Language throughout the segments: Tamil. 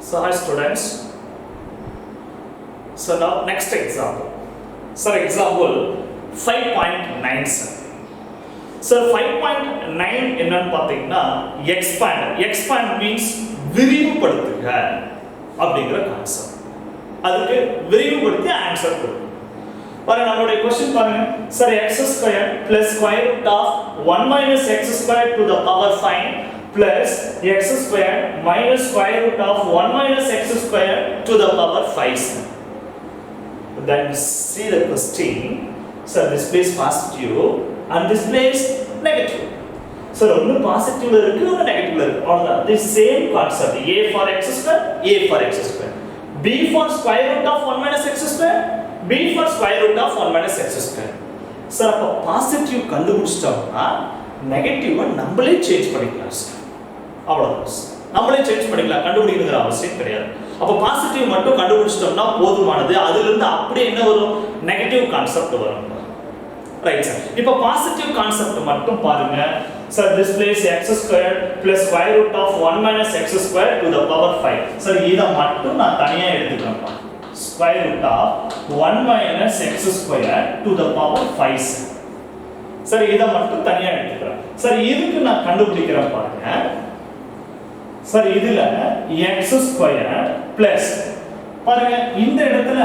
So hi students. So now next example. So example 5.9 sir. So 5.9 என்னன்னு பாத்தீங்கன்னா expand means விரிவுபடுத்துக அப்படிங்கிற கான்செப்ட். அதுக்கு விரிவுபடுத்தி ஆன்சர் கொடுங்க. பாருங்க நம்மளுடைய क्वेश्चन பாருங்க. Sir x² plus square root of 1 minus x² to the power 5 plus x² minus square root of 1 minus x² to the power 5. Then see the question. So this place positive and this place negative. So one positive irukku one negative irukku. All the same concept. A for x², A for x². B for square root of 1 minus x², B for square root of 1 minus x². So அப்ப positive கண்டுபிடிச்சிட்டோம்னா நெகட்டிவ் நம்மளே சேஞ்ச் பண்ணிக்கலாம் சார். அவ்வளவுதான் சார். நம்மளே சேஞ்ச் பண்ணிக்கலாம், கண்டுபிடிக்கணுங்கிற அவசியம் கிடையாது. அப்ப பாசிட்டிவ் மட்டும் கண்டுபிடிச்சிட்டோம்னா போதுமானது. அதில இருந்து அப்படியே என்ன வரும்? நெகட்டிவ் கான்செப்ட் வரும். Right sir. இப்போ பாசிட்டிவ் கான்செப்ட் மட்டும் பாருங்க. Sir this place x² plus square root of 1 minus x² to the power 5. Sir இத மட்டும் நான் தனியா எடுத்துக்கிறேன். square root of 1 minus x² to the power 5. Sir இத மட்டும் தனியா எடுத்துக்கிறேன். சார் இதுக்கு நான் கண்டுபிடிக்கிறேன் பாருங்க. சார் இதுல x² plus பாருங்க இந்த இடத்துல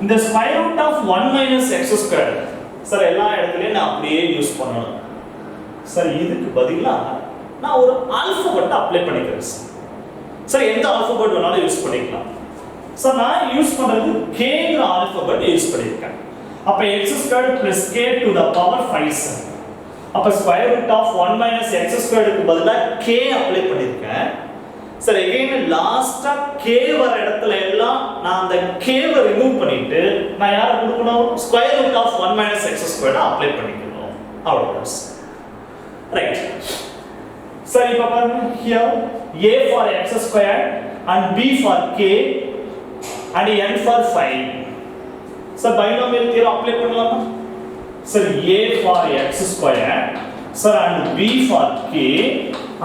இந்த square root of 1 minus x² sir எல்லா இடத்துலயும் நான் அப்படியே யூஸ் பண்ணணும். சார் இதுக்கு பதிலா நான் ஒரு ஆல்பபெட் அப்ளை பண்ணிக்கிறேன் சார். சார் எந்த ஆல்பபெட் வேணாலும் யூஸ் பண்ணிக்கலாம். சார் நான் யூஸ் பண்றது kங்கிற ஆல்பபெட் யூஸ் பண்ணிருக்கேன். அப்ப x² plus k to the power 5 sir. அப்ப square root of 1 minus x² க்கு பதிலா k அப்ளை பண்ணிருக்கேன். சார் again லாஸ்டா k வர இடத்துல எல்லாம் நான் அந்த k வை ரிமூவ் பண்ணிட்டு நான் யாரை கொடுக்கணும்? square root of 1 minus x² apply பண்ணிக்கணும். அவ்வளவுதான் சார். ரைட். சார் இப்ப பாருங்க here a for x² and b for k and n for 5. Sir binomial theorem apply பண்ணலாமா? Sir a for x² sir and b for k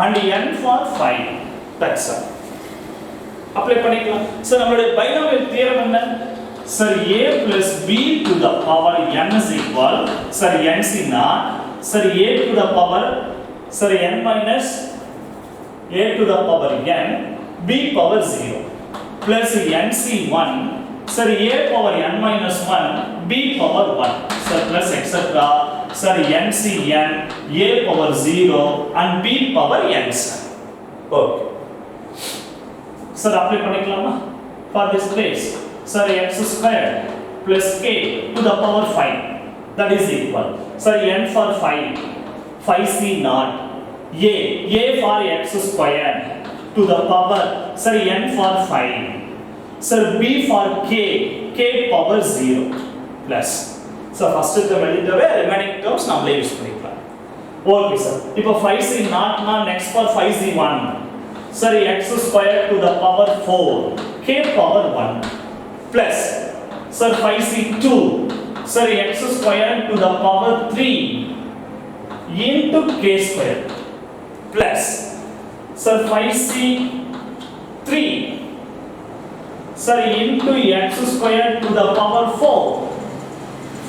and n for 5. That's all. Apply பண்ணிக்கலாம். So நம்மளுடைய பைனோமியல் தியரம் என்ன? Sir a plus b to the power n is equal sir nc naught sir a to the power sir n minus a to the power n b power 0 plus nc1 sir a power n minus 1 b power 1 sir plus etc sir ncn a power 0 and b power n sir. Okay. Sir apply பண்ணிக்கலாமா? For this place sir x² plus k to the power 5 that is equal sir n for 5 c naught a for x² to the power sir n for 5 sir b for k power 0 plus so first term எழுதிட்டவே remaining terms நம்மளே யூஸ் பண்ணிக்கலாம். Okay sir. இப்போ 5c naught na next for 5c1 sir x² to the power 4 k power 1 plus sir 5c2 sir x² to the power 3 into k² plus sir 5c3 sir into x² to the power 4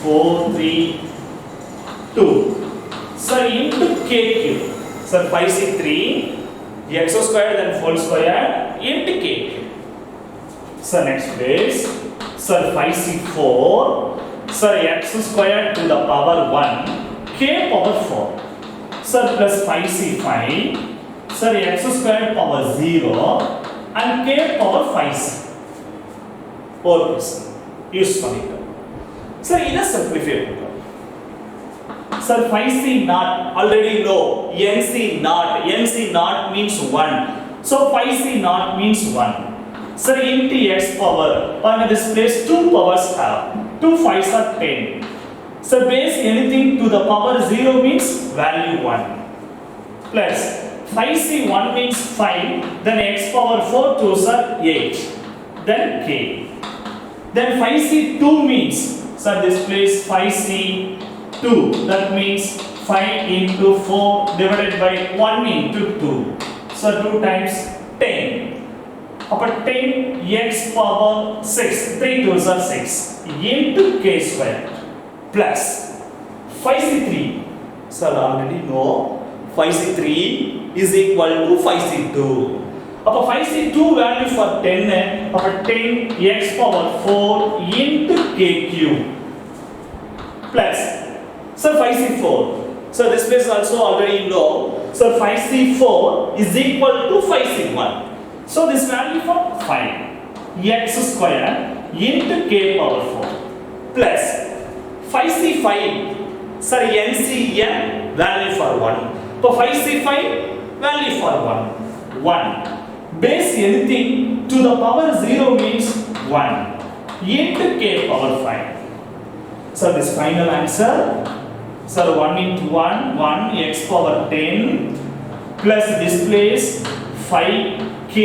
3 2 sir into k³ sir 5c3 x² then whole square into k. So next place sir 5c4 sir x² to the power 1 k power 4 sir plus 5c5 sir x² power 0 and k power 5 okay sir use பண்ணிட்டோம். sir இத simplify பண்ணுங்க. Sir 5c naught already know nc naught means 1 so 5c naught means 1 sir into x power on this place 2 powers have 2 5s are 10 so base anything to the power 0 means value 1 plus 5c1 means 5 then x power 4 2s are 8 then k then 5c2 means sir this place 5c2 that means 5 into 4 divided by 1 into 2 so 2 times 10 அப்ப 10x power 6 3 2s are 6 into k square plus 5c3. Sir, already know 5c3 is equal to 5c2. அப்ப 5c2 value for 10 அப்ப 10x power 4 into k cube plus so 5c4. So this place also already know. So 5c4 is equal to 5c1. So this value for 5 x square into k power 4 plus 5c5. Sorry, NCM value for 1. So 5c5 value for 1. 1. Base anything to the power 0 means 1 into k power 5. So this final answer. So 1 into 1, 1 x power 10 plus this place 5k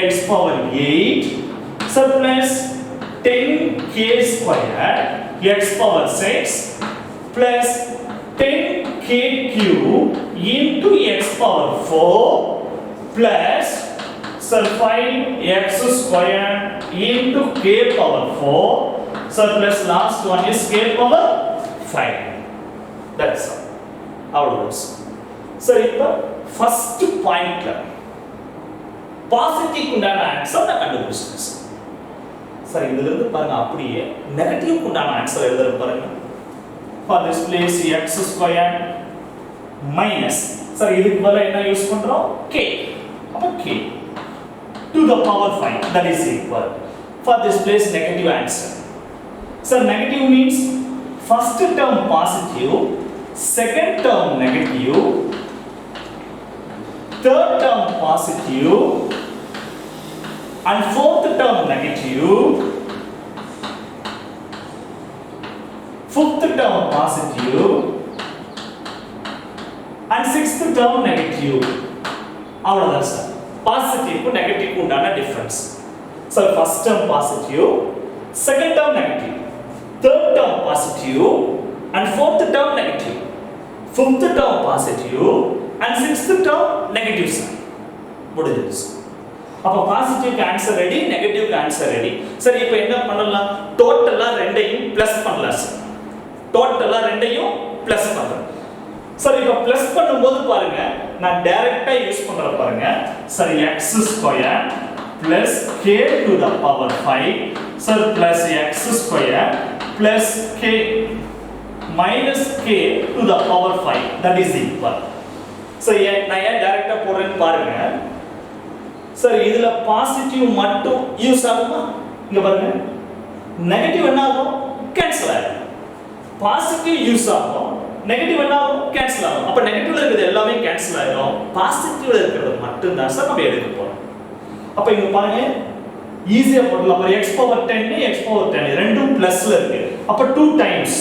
x power 8. So plus 10k square x power 6 plus 10k cube into x power 4 plus so 5x square into k power 4. So plus last one is k power 5. That's all. So இப்போ first point பாசிட்டிவ் உண்டான ஆன்சர் நான் கண்டுபிடிச்சேன். சரி, இதுல இருந்து பாருங்க அப்படியே நெகட்டிவ் உண்டான ஆன்சர் எழுதுற பாருங்க. For this place x square minus சரி இதுக்கு பதிலா என்ன யூஸ் பண்றோம் k. அப்ப k to the power 5 that is equal. For this place negative answer. So negative means first term positive, second term negative, third term positive and fourth term negative, fifth term positive and sixth term negative. அவ்வளவுதான் சார். பாசிட்டிவ் நெகட்டிவ் உண்டான difference. So first term positive, second term negative, third term positive and fourth term negative, fifth term positive and sixth term negative sir. முடிஞ்சது. அப்ப பாசிட்டிவ்க்கு ஆன்சர் ரெடி, நெகட்டிவ்க்கு ஆன்சர் ரெடி. சரி, இப்போ என்ன பண்ணலாம்? டோட்டலா ரெண்டையும் பிளஸ் பண்ணலாம் சார். டோட்டலா ரெண்டையும் பிளஸ் பண்றோம். சரி, இப்போ பிளஸ் பண்ணும்போது பாருங்க, நான் டைரக்டா யூஸ் பண்ற பாருங்க. சரி, x square plus k to the power 5 sir plus x square plus k minus k to the power 5 that is equal. So நான் ஏன் டைரக்டா போறேன்னு பாருங்க. சரி, இதுல பாசிட்டிவ் மட்டும் யூஸ் ஆகுமா? இங்க பாருங்க, நெகட்டிவ் என்ன ஆகும்? கேன்சல் ஆகும். பாசிட்டிவ் யூஸ் ஆகும், நெகட்டிவ் என்ன ஆகும்? கேன்சல் ஆகும். அப்ப நெகட்டிவ்ல இருக்கிறது எல்லாமே கேன்சல் ஆயிடும், பாசிட்டிவ்ல இருக்கிறது மட்டும் தான் சார் நம்ம எடுக்க போறோம். அப்ப இங்க பாருங்க, ஈஸியா போடலாம். அப்ப x பவர் 10 x பவர் 10 ரெண்டும் பிளஸ்ல இருக்கு. அப்ப 2 டைம்ஸ்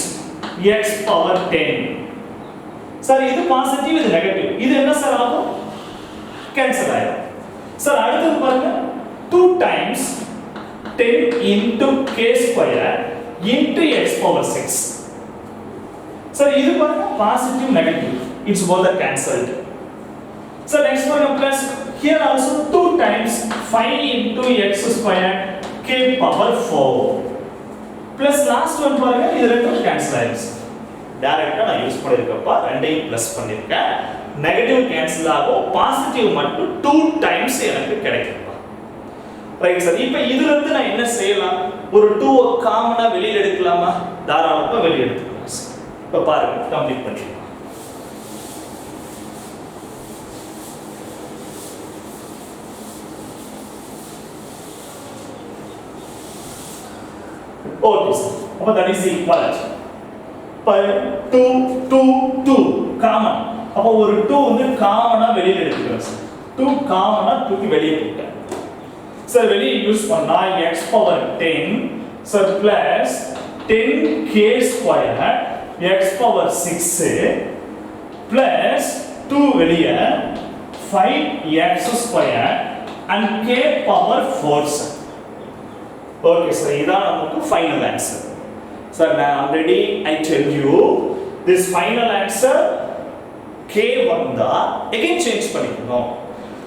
x பவர் 10. சார், இது பாசிட்டிவ், இது நெகட்டிவ். இது என்ன சார் ஆகும்? கேன்சல் ஆயிடும். சார், அடுத்து பாருங்க, 2 times 10 into k square into x power 6. Sir, இது பாருங்க positive negative, it's both are cancelled. So next one plus here also 2 times 5 into x square k power 4 plus last one பாருங்க, இது ரெண்டும் கேன்சல் ஆயிடுச்சு. டைரக்டா நான் யூஸ் பண்ணிருக்கப்பா ரெண்டையும் பிளஸ் பண்ணிருக்கேன். நெகட்டிவ் கேன்சல் ஆகும், பாசிட்டிவ் மட்டும் 2 டைம்ஸ் எனக்கு கிடைக்கும்பா. ரைட் சார், இப்போ இதுல இருந்து நான் என்ன செய்யலாம்? ஒரு 2 காமனா வெளியில எடுக்கலாமா? தாராளமா வெளியில எடுத்துக்கலாம் சார். இப்போ பாருங்க, கம்ப்ளீட் பண்ணிடலாம். Okay sir. அப்ப that is equal. அப்ப 2 2 2 காமன். அப்ப ஒரு 2 வந்து காமனா வெளியில எடுத்துக்கலாம் சார். 2 காமனா தூக்கி வெளியே போட்டேன். சார், வெளியே யூஸ் பண்ணா x power 10 sir plus 10k square x power 6 plus 2 வெளியே 5x square and k power 4 sir. Okay sir, இதான் நமக்கு ஃபைனல் ஆன்சர். சார், நான் already I tell you this final answer k வந்தா again change பண்ணிக்கணும்.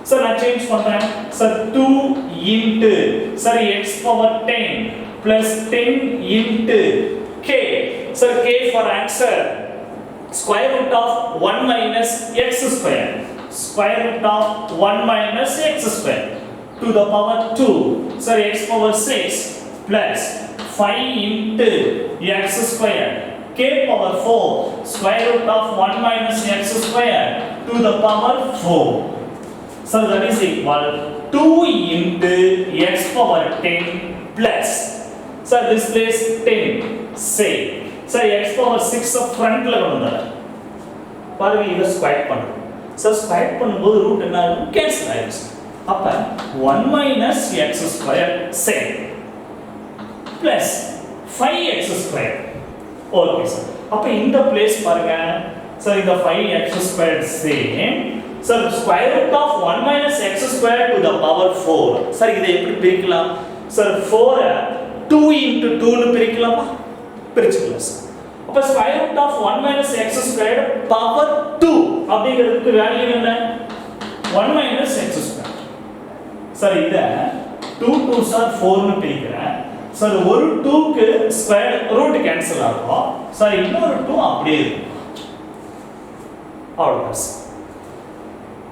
சார், நான் சேஞ்ச் பண்றேன். Sir, 2 into sorry x power 10 plus 10 into k. So k for answer square root of 1 minus x square. Square root of 1 minus x square to the power 2. Sorry, x power 6 plus 5 into x square. K power 4 square root of 1 minus x square to the power 4. So that is equal 2 into x power 10 plus. So this place 10 say. So x power 6 front la vandha. பாருங்க இத ஸ்கொயர் பண்ணுங்க. So ஸ்கொயர் பண்ணும்போது ரூட் என்ன ஆகும்? கேன்சல் ஆயிடுச்சு. அப்ப 1 minus x square same plus 5x square. Okay sir. அப்ப இந்த பிளேஸ் பாருங்க. So இந்த 5x square same. So square root of 1 minus x square to the power 4. Sir இதை எப்படி பிரிக்கலாம்? சார் 4 2 into 2 னு பிரிக்கலாமா? பிரிச்சுக்கலாம் சார். அப்ப square root of 1 minus x square power 2 அப்படிங்கிறதுக்கு வேல்யூ என்ன? 1 minus x square. சார் இத 2 2s are 4 னு பிரிக்கிறேன். சார் ஒரு 2 க்கு ஸ்கொயர் ரூட் கேன்சல் ஆகும். சார் இன்னொரு 2 அப்படியே இருக்கும். அவ்வளவுதான் சார்.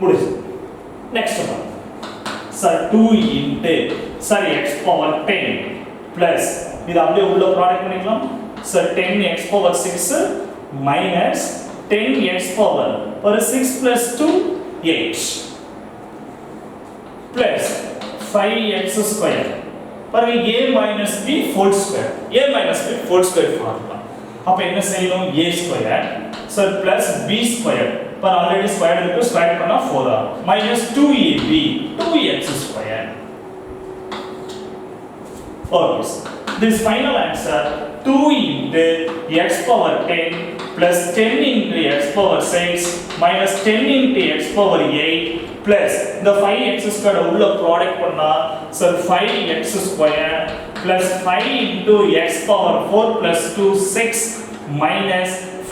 முடிஞ்சு. Next one. Sir 2 into sir x power 10 plus இது அப்படியே உள்ள ப்ராடக்ட் பண்ணிக்கலாம். Sir 10x power 6 minus 10x power ஒரு 6 plus 2 8 plus 5x square பாருங்க a minus b whole square. a minus b whole square formula. அப்ப என்ன செய்யணும்? a square sir plus b square पर already square இருக்கு ஸ்கொயர் பண்ணா 4 ஆகும் minus 2ab 2x square. Okay sir. This final answer 2 into x power 10 plus 10 into x power 6 minus 10 into x power 8 plus the 5x square உள்ள ப்ராடக்ட் பண்ணா so 5x square plus 5 into x power 4 plus 2 6 minus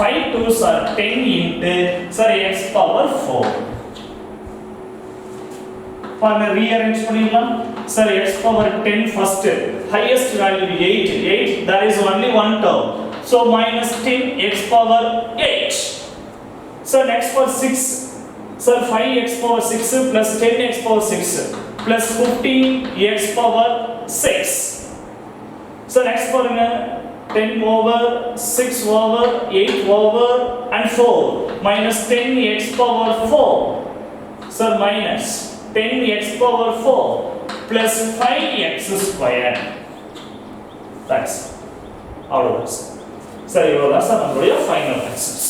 5 2s are 10 into sorry x power 4. பாருங்க rearrange பண்ணிடலாம். Sir x power 10 first highest value 8 there is only one term so minus 10 x power 8. So next for 6 sir 5x power 6 plus 10x power 6 plus 15 x power 6. So next for 10 over 6 over 8 over and 4 minus 10x power 4. So minus 10x power 4 plus 5x square. That's out of this. So that's our final answers.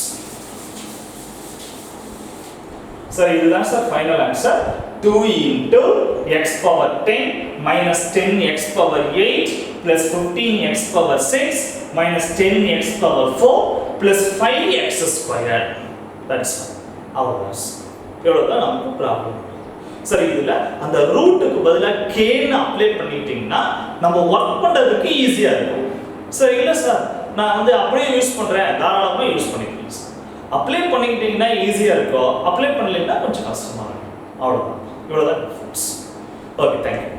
So that's our final answer. 2 into x power 10 minus 10x power 8 plus 15x power 6 minus 10x power 4 plus 5x square. That's our answer. இவ்வளவுதான் நமக்கு ப்ராப்ளம். சரி இதுல அந்த ரூட்டுக்கு பதிலா k ன்னு அப்ளை பண்ணிட்டீங்கன்னா நம்ம வர்க் பண்றதுக்கு ஈஸியா இருக்கும். சரி இல்ல சார் நான் வந்து அப்படியே யூஸ் பண்றேன் தாராளமா யூஸ் பண்ணிக்கலாம் சார். அப்ளை பண்ணிட்டீங்கன்னா ஈஸியா இருக்கும். அப்ளை பண்ணலைன்னா கொஞ்சம் கஷ்டமா இருக்கும். அவ்வளவுதான். இவ்வளவுதான். Okay, thank you.